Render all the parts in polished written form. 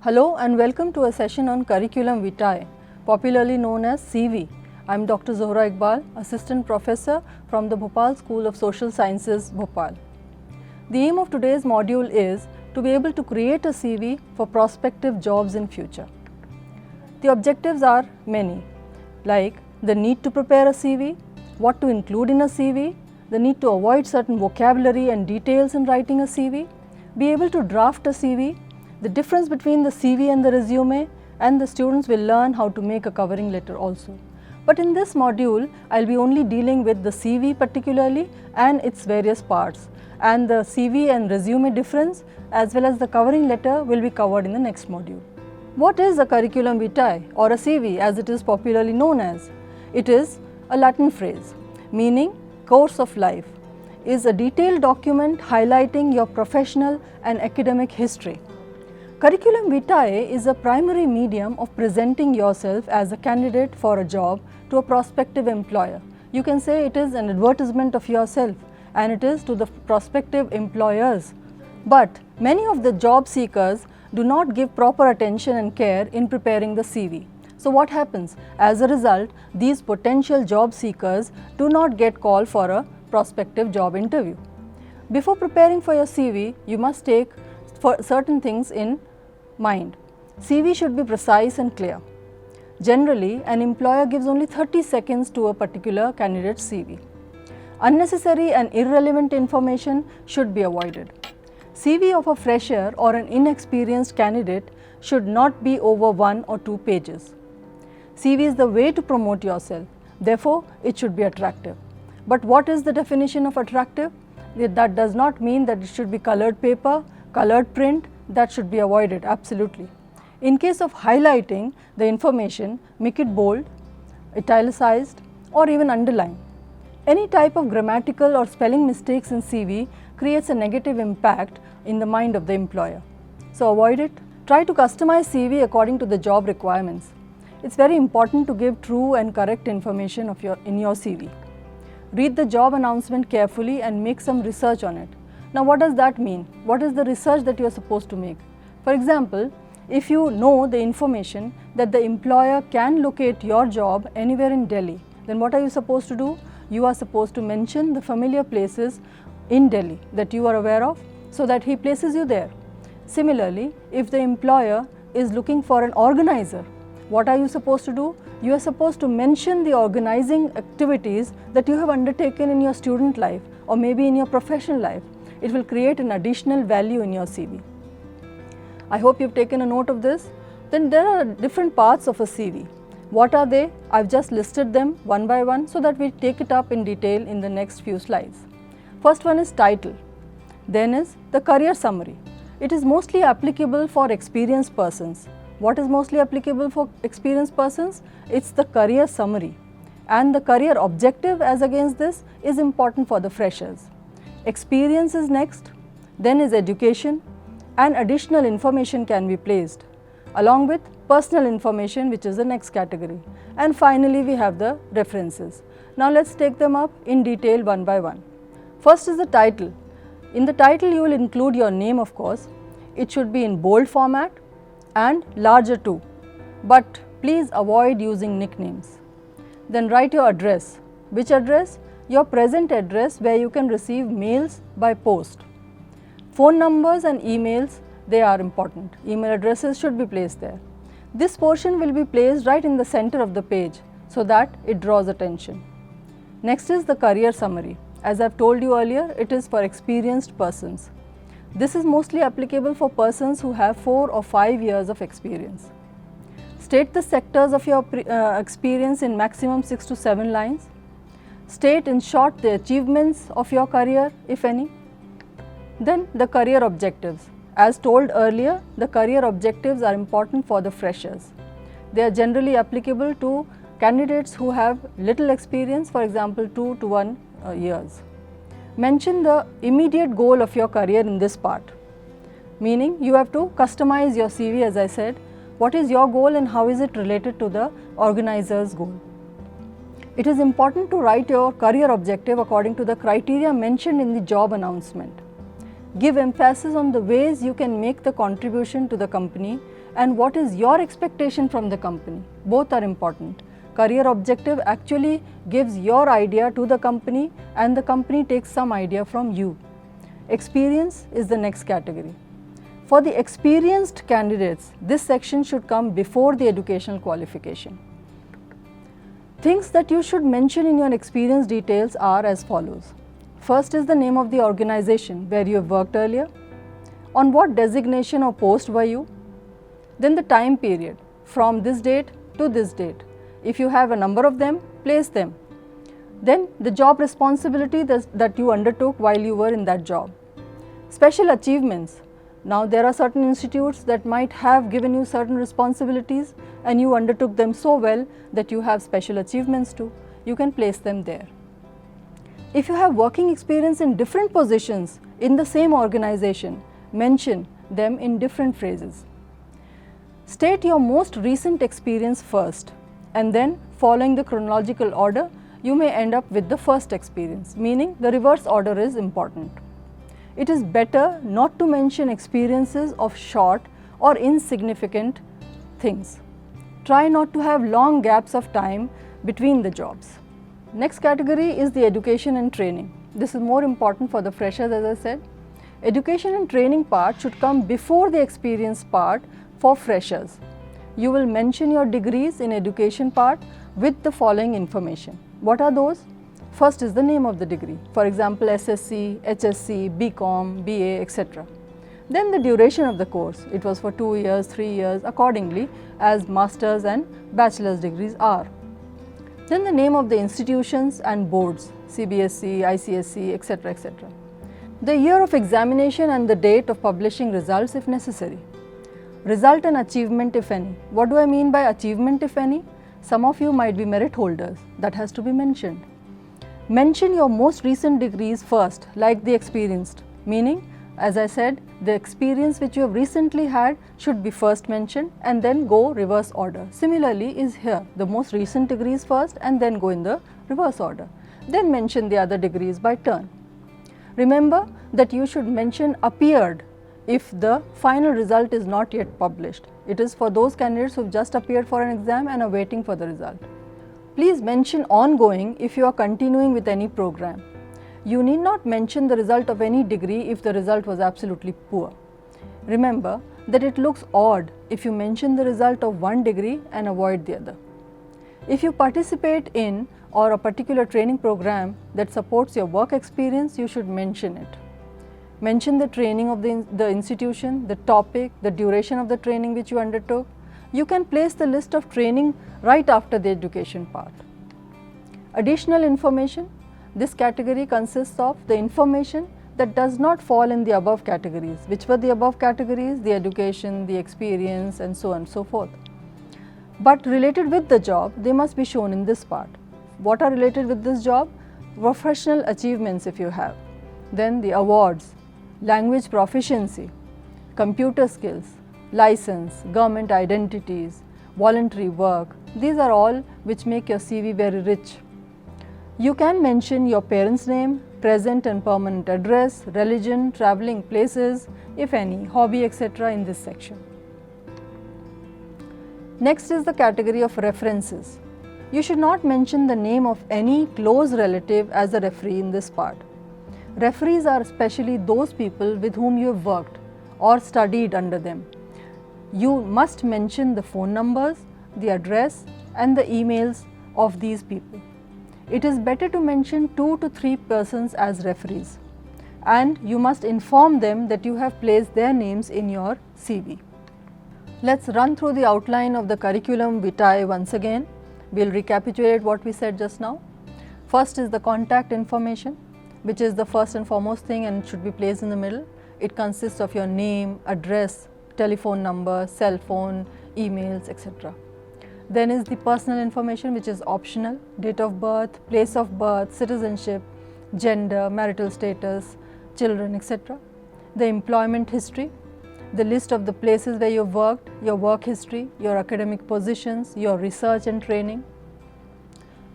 Hello and welcome to a session on Curriculum Vitae, popularly known as CV. I am Dr. Zohra Iqbal, Assistant Professor from the Bhopal School of Social Sciences, Bhopal. The aim of today's module is to be able to create a CV for prospective jobs in future. The objectives are many, like the need to prepare a CV, what to include in a CV, the need to avoid certain vocabulary and details in writing a CV, be able to draft a CV, the difference between the CV and the resume, and the students will learn how to make a covering letter also. But in this module, I will be only dealing with the CV particularly and its various parts, and the CV and resume difference as well as the covering letter will be covered in the next module. What is a curriculum vitae or a CV as it is popularly known as? It is a Latin phrase meaning course of life, is a detailed document highlighting your professional and academic history. Curriculum vitae is a primary medium of presenting yourself as a candidate for a job to a prospective employer. You can say it is an advertisement of yourself and it is to the prospective employers. But many of the job seekers do not give proper attention and care in preparing the CV. So what happens? As a result, these potential job seekers do not get called for a prospective job interview. Before preparing for your CV, you must take certain things in mind. CV should be precise and clear. Generally, an employer gives only 30 seconds to a particular candidate's CV. Unnecessary and irrelevant information should be avoided. CV of a fresher or an inexperienced candidate should not be over 1 or 2 pages. CV is the way to promote yourself, therefore it should be attractive. But what is the definition of attractive? That does not mean that it should be colored paper, colored print, that should be avoided absolutely. In case of highlighting the information, make it bold, italicized or even underline. Any type of grammatical or spelling mistakes in CV creates a negative impact in the mind of the employer. So avoid it. Try to customize CV according to the job requirements. It's very important to give true and correct information in your CV. Read the job announcement carefully and make some research on it. Now what does that mean? What is the research that you are supposed to make? For example, if you know the information that the employer can locate your job anywhere in Delhi, then what are you supposed to do? You are supposed to mention the familiar places in Delhi that you are aware of so that he places you there. Similarly, if the employer is looking for an organizer, what are you supposed to do? You are supposed to mention the organizing activities that you have undertaken in your student life or maybe in your professional life. It will create an additional value in your CV. I hope you have taken a note of this. Then there are different parts of a CV. What are they? I have just listed them one by one so that we take it up in detail in the next few slides. First one is title. Then is the career summary. It is mostly applicable for experienced persons. What is mostly applicable for experienced persons? It's the career summary. And the career objective as against this is important for the freshers. Experience is next, then is education, and additional information can be placed, along with personal information, which is the next category. And finally, we have the references. Now let's take them up in detail one by one. First is the title. In the title, you will include your name, of course. It should be in bold format and larger too, but please avoid using nicknames. Then write your address. Which address? Your present address where you can receive mails by post. Phone numbers and emails, they are important. Email addresses should be placed there. This portion will be placed right in the center of the page so that it draws attention. Next is the career summary. As I have told you earlier, it is for experienced persons. This is mostly applicable for persons who have 4 or 5 years of experience. State the sectors of your experience in maximum 6 to 7 lines. State in short the achievements of your career, if any. Then the career objectives. As told earlier, the career objectives are important for the freshers. They are generally applicable to candidates who have little experience, for example 2 to 1 years. Mention the immediate goal of your career in this part, meaning you have to customize your CV as I said. What is your goal and how is it related to the organizer's goal? It is important to write your career objective according to the criteria mentioned in the job announcement. Give emphasis on the ways you can make the contribution to the company and what is your expectation from the company. Both are important. Career objective actually gives your idea to the company and the company takes some idea from you. Experience is the next category. For the experienced candidates, this section should come before the educational qualification. Things that you should mention in your experience details are as follows. First is the name of the organization where you have worked earlier. On what designation or post were you? Then the time period, from this date to this date. If you have a number of them, place them. Then the job responsibility that you undertook while you were in that job. Special achievements. Now there are certain institutes that might have given you certain responsibilities and you undertook them so well that you have special achievements too. You can place them there. If you have working experience in different positions in the same organization, mention them in different phrases. State your most recent experience first, and then following the chronological order, you may end up with the first experience, meaning the reverse order is important. It is better not to mention experiences of short or insignificant things. Try not to have long gaps of time between the jobs. Next category is the education and training. This is more important for the freshers, as I said. Education and training part should come before the experience part for freshers. You will mention your degrees in education part with the following information. What are those? First is the name of the degree. For example, SSc, HSc, BCom, BA, etc. Then the duration of the course. It was for 2 years, 3 years, accordingly as master's and bachelor's degrees are. Then the name of the institutions and boards, CBSE, ICSE, etc., etc. The year of examination and the date of publishing results if necessary. Result and achievement if any. What do I mean by achievement if any? Some of you might be merit holders. That has to be mentioned. Mention your most recent degrees first, like the experienced, meaning, as I said, the experience which you have recently had should be first mentioned and then go reverse order. Similarly is here, the most recent degrees first and then go in the reverse order. Then mention the other degrees by turn. Remember that you should mention appeared if the final result is not yet published. It is for those candidates who have just appeared for an exam and are waiting for the result. Please mention ongoing if you are continuing with any program. You need not mention the result of any degree if the result was absolutely poor. Remember that it looks odd if you mention the result of one degree and avoid the other. If you participate in or a particular training program that supports your work experience, you should mention it. Mention the training of the institution, the topic, the duration of the training which you undertook. You can place the list of training right after the education part. Additional information. This category consists of the information that does not fall in the above categories. Which were the above categories? The education, the experience, and so on and so forth. But related with the job, they must be shown in this part. What are related with this job? Professional achievements if you have. Then the awards, language proficiency, computer skills, license, government identities, voluntary work. These are all which make your CV very rich. You can mention your parents' name, present and permanent address, religion, traveling places, if any, hobby, etc. in this section. Next is the category of references. You should not mention the name of any close relative as a referee in this part. Referees are especially those people with whom you have worked or studied under them. You must mention the phone numbers, the address and the emails of these people. It is better to mention 2 to 3 persons as referees, and you must inform them that you have placed their names in your CV. Let's run through the outline of the curriculum vitae once again. We'll recapitulate what we said just now. First is the contact information, which is the first and foremost thing and should be placed in the middle. It consists of your name, address, telephone number, cell phone, emails, etc. Then is the personal information, which is optional: date of birth, place of birth, citizenship, gender, marital status, children, etc. The employment history, the list of the places where you have worked, your work history, your academic positions, your research and training.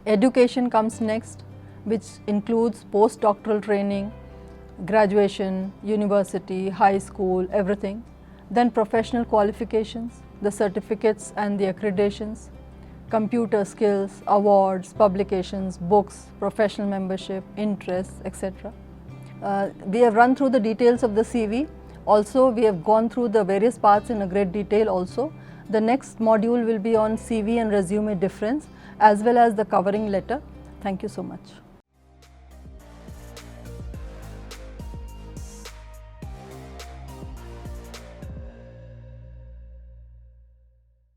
Education comes next, which includes postdoctoral training, graduation, university, high school, everything. Then professional qualifications, the certificates and the accreditations, computer skills, awards, publications, books, professional membership, interests, etc. We have run through the details of the CV. Also, we have gone through the various parts in a great detail also. The next module will be on CV and resume difference as well as the covering letter. Thank you so much.